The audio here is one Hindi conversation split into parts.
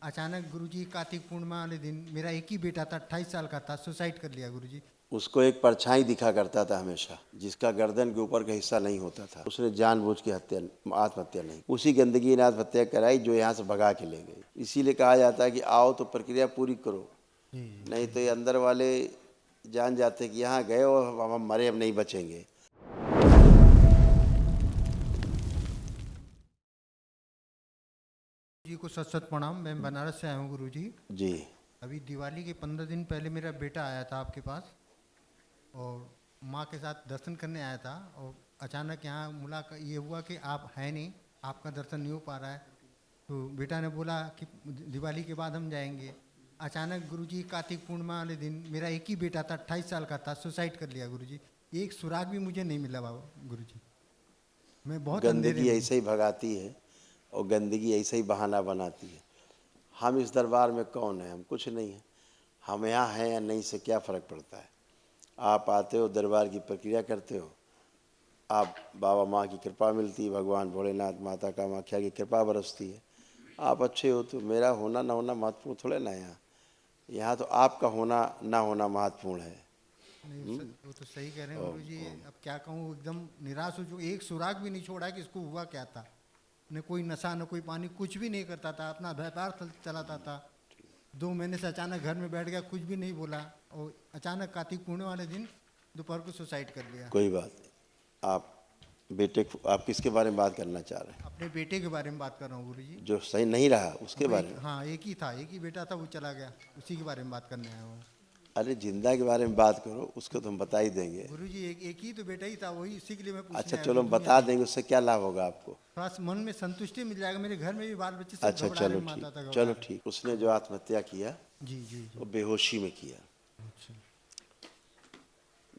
अचानक गुरुजी कार्तिक पूर्णिमा वाले दिन मेरा एक ही बेटा था, 28 साल का था, सुसाइड कर लिया गुरुजी। उसको एक परछाई दिखा करता था हमेशा, जिसका गर्दन के ऊपर का हिस्सा नहीं होता था। उसने जानबूझ के आत्महत्या नहीं, उसी गंदगी ने आत्महत्या कराई जो यहाँ से भगा के ले गई। इसीलिए कहा जाता है कि आओ तो प्रक्रिया पूरी करो, नहीं तो ये अंदर वाले जान जाते कि यहाँ गए और हम मरे, अब नहीं बचेंगे। जी को सत सत प्रणाम। मैं बनारस से आया हूँ गुरुजी। जी। अभी दिवाली के 15 दिन पहले मेरा बेटा आया था आपके पास और माँ के साथ दर्शन करने आया था, और अचानक यहाँ मुलाकात ये हुआ कि आप हैं नहीं, आपका दर्शन नहीं हो पा रहा है। तो बेटा ने बोला कि दिवाली के बाद हम जाएंगे। अचानक गुरुजी कार्तिक पूर्णिमा वाले दिन मेरा एक ही बेटा था, 28 साल का था, सुसाइड कर लिया गुरुजी। एक सुराग भी मुझे नहीं मिला बाबा गुरुजी। मैं बहुत अंधेरे गंदगी में। ऐसे ही भगाती है और गंदगी ऐसे ही बहाना बनाती है। हम इस दरबार में कौन है? हम कुछ नहीं है। हम यहाँ हैं या नहीं से क्या फ़र्क पड़ता है? आप आते हो, दरबार की प्रक्रिया करते हो, आप बाबा माँ की कृपा मिलती है, भगवान भोलेनाथ माता कामाख्या की कृपा बरसती है। आप अच्छे हो तो मेरा होना ना होना महत्वपूर्ण थोड़े ना। यहाँ तो आपका होना ना होना महत्वपूर्ण है। नहीं वो तो सही कह रहे हैं गुरुजी। अब क्या कहूँ, एकदम निराश हो चुका। एक सुराग भी नहीं छोड़ा कि इसको हुआ क्या था। न कोई नशा न कोई पानी, कुछ भी नहीं करता था, अपना व्यापार चलाता था। 2 महीने से अचानक घर में बैठ गया, कुछ भी नहीं बोला, और अचानक कार्तिक पूर्णिमा वाले दिन दोपहर को सुसाइड कर लिया। कोई बात नहीं। आप आप किसके बारे में बात करना चाह रहे हैं? अपने बेटे के बारे में बात कर रहा हूँ गुरुजी। जो सही नहीं रहा उसके वो बारे में? हाँ, एक ही था, एक ही बेटा था, वो चला गया, उसी के बारे में बात करने आया हूँ अरे जिंदा के बारे में बात करो, उसको तो हम बता ही देंगे। गुरुजी। एक ही तो बेटा ही था, वही इसी के लिए मैं पूछने अच्छा आया चलो, हूँ हम कि दुनिया बता में देंगे, उससे क्या लाभ होगा आपको? थोड़ा सा मन में संतुष्टि मिल जाएगा। मेरे घर में भी बाल बच्चे सब अच्छा घबरा चलो रहे, माता था ठीक, घबरा चलो रहे। ठीक। उसने जो आत्महत्या किया जी जी जी। वो बेहोशी में किया। अच्छा।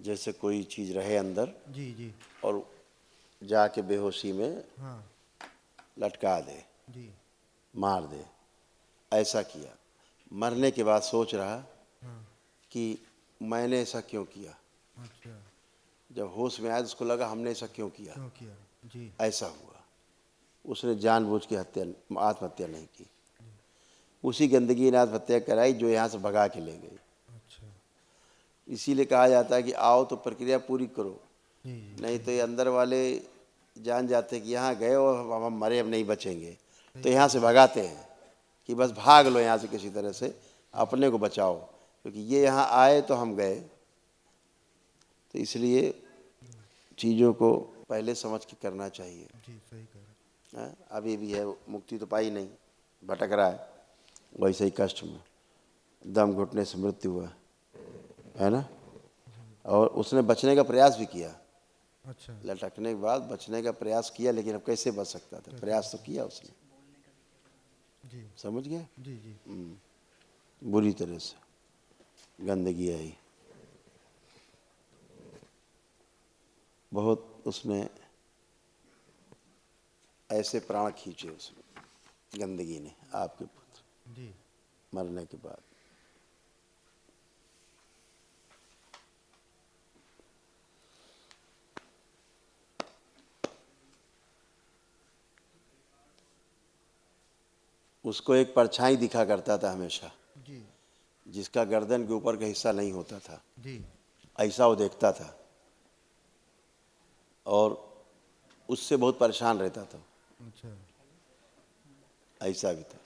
जैसे कोई चीज़ रहे अंदर जी जी। और जाके बेहोशी में हाँ। लटका दे, जी। मार दे, ऐसा किया। मरने के बाद सोच रहा हाँ। कि मैंने ऐसा क्यों किया। अच्छा। जब होश में आया तो उसको लगा हमने ऐसा क्यों किया। क्यों किया? जी। ऐसा हुआ। उसने जानबूझ के आत्महत्या नहीं की, उसी गंदगी ने आत्महत्या कराई जो यहाँ से भगा के ले गई। अच्छा। इसीलिए कहा जाता है कि आओ तो प्रक्रिया पूरी करो, जी जी। नहीं तो ये अंदर वाले जान जाते कि यहाँ गए और हम मरे, अब नहीं बचेंगे। सही तो कह यहाँ रहे से हैं। भगाते हैं कि बस भाग लो यहाँ से, किसी तरह से अपने को बचाओ, क्योंकि ये यहाँ आए तो हम गए। तो इसलिए चीज़ों को पहले समझ के करना चाहिए। जी सही कह रहे हैं। हाँ, अभी भी है, मुक्ति तो पाई नहीं, भटक रहा है वैसे ही कष्ट में, दम घुटने से मृत्यु हुआ है ना। और उसने बचने का प्रयास भी किया, अच्छा। लटकने के बाद बचने का प्रयास किया, लेकिन अब कैसे बच सकता था? प्रयास तो किया उसने। जी समझ गए? जी जी। बुरी तरह से गंदगी आई, बहुत उसने ऐसे प्राण खींचे उसने, गंदगी ने, आपके पुत्र जी। मरने के बाद। उसको एक परछाई दिखा करता था हमेशा, जी जिसका गर्दन के ऊपर का हिस्सा नहीं होता था, जी। ऐसा वो देखता था और उससे बहुत परेशान रहता था। अच्छा। ऐसा भी था।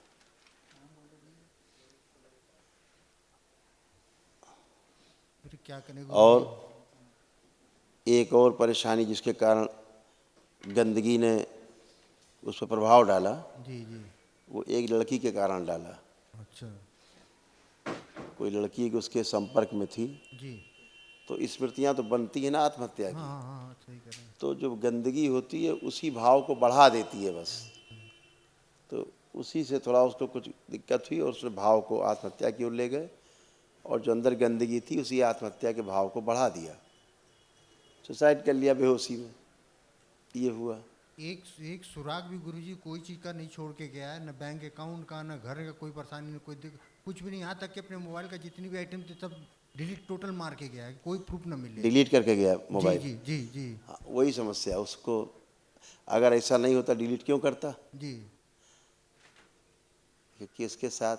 फिर क्या करें और गुरुजी? एक और परेशानी जिसके कारण गंदगी ने उस पर प्रभाव डाला, जी जी। वो एक लड़की के कारण डाला। अच्छा। कोई लड़की के उसके संपर्क में थी, जी। तो स्मृतियाँ तो बनती है ना आत्महत्या हाँ की। हाँ हाँ, सही कह रहे हैं। तो जो गंदगी होती है उसी भाव को बढ़ा देती है बस। तो उसी से थोड़ा उसको कुछ दिक्कत हुई और उसने भाव को आत्महत्या की ओर ले गए, और जो अंदर गंदगी थी उसी आत्महत्या के भाव को बढ़ा दिया, सुसाइड कर लिया बेहोशी में। ये हुआ। एक एक सुराग भी गुरुजी कोई चीज़ का नहीं छोड़ के गया है, न बैंक अकाउंट का, न घर का कोई परेशानी, न कोई दिक्कत, कुछ भी नहीं। यहाँ तक कि अपने मोबाइल का जितनी भी आइटम थे सब डिलीट टोटल मार के गया है, कोई प्रूफ न मिले। डिलीट करके गया जी मोबाइल। जी जी जी। हाँ, वही समस्या उसको। अगर ऐसा नहीं होता डिलीट क्यों करता? जी। कि किसके साथ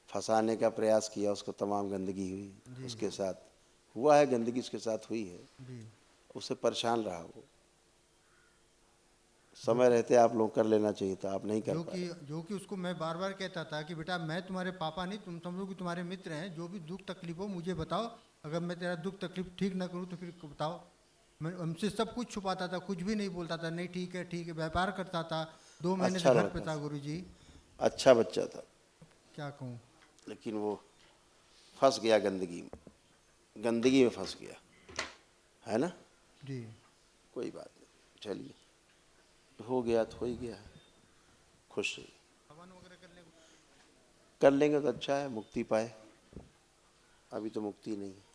फंसाने का प्रयास किया, उसको तमाम गंदगी हुई, उसके साथ हुआ है, गंदगी उसके साथ हुई है, जी उससे परेशान रहा वो। समय रहते आप लोग कर लेना चाहिए था, आप नहीं कर पाए। जो कि उसको मैं बार बार कहता था कि बेटा मैं तुम्हारे पापा नहीं, तुम समझो कि तुम्हारे मित्र हैं, जो भी दुख तकलीफ हो मुझे बताओ, अगर मैं तेरा दुख तकलीफ ठीक ना करूँ तो फिर बताओ। मैं हमसे सब कुछ छुपाता था, कुछ भी नहीं बोलता था, नहीं ठीक है, व्यापार करता था, 2 महीने से अच्छा घर पे लड़का था था, गुरुजी। अच्छा बच्चा था, क्या कहूँ। लेकिन वो फंस गया गंदगी में, गंदगी में फंस गया, है ना। जी कोई बात नहीं, चलिए, हो गया तो हो ही गया है, खुश रहिए। हवन वगैरह कर लेंगे तो अच्छा है, मुक्ति पाए। अभी तो मुक्ति नहीं है।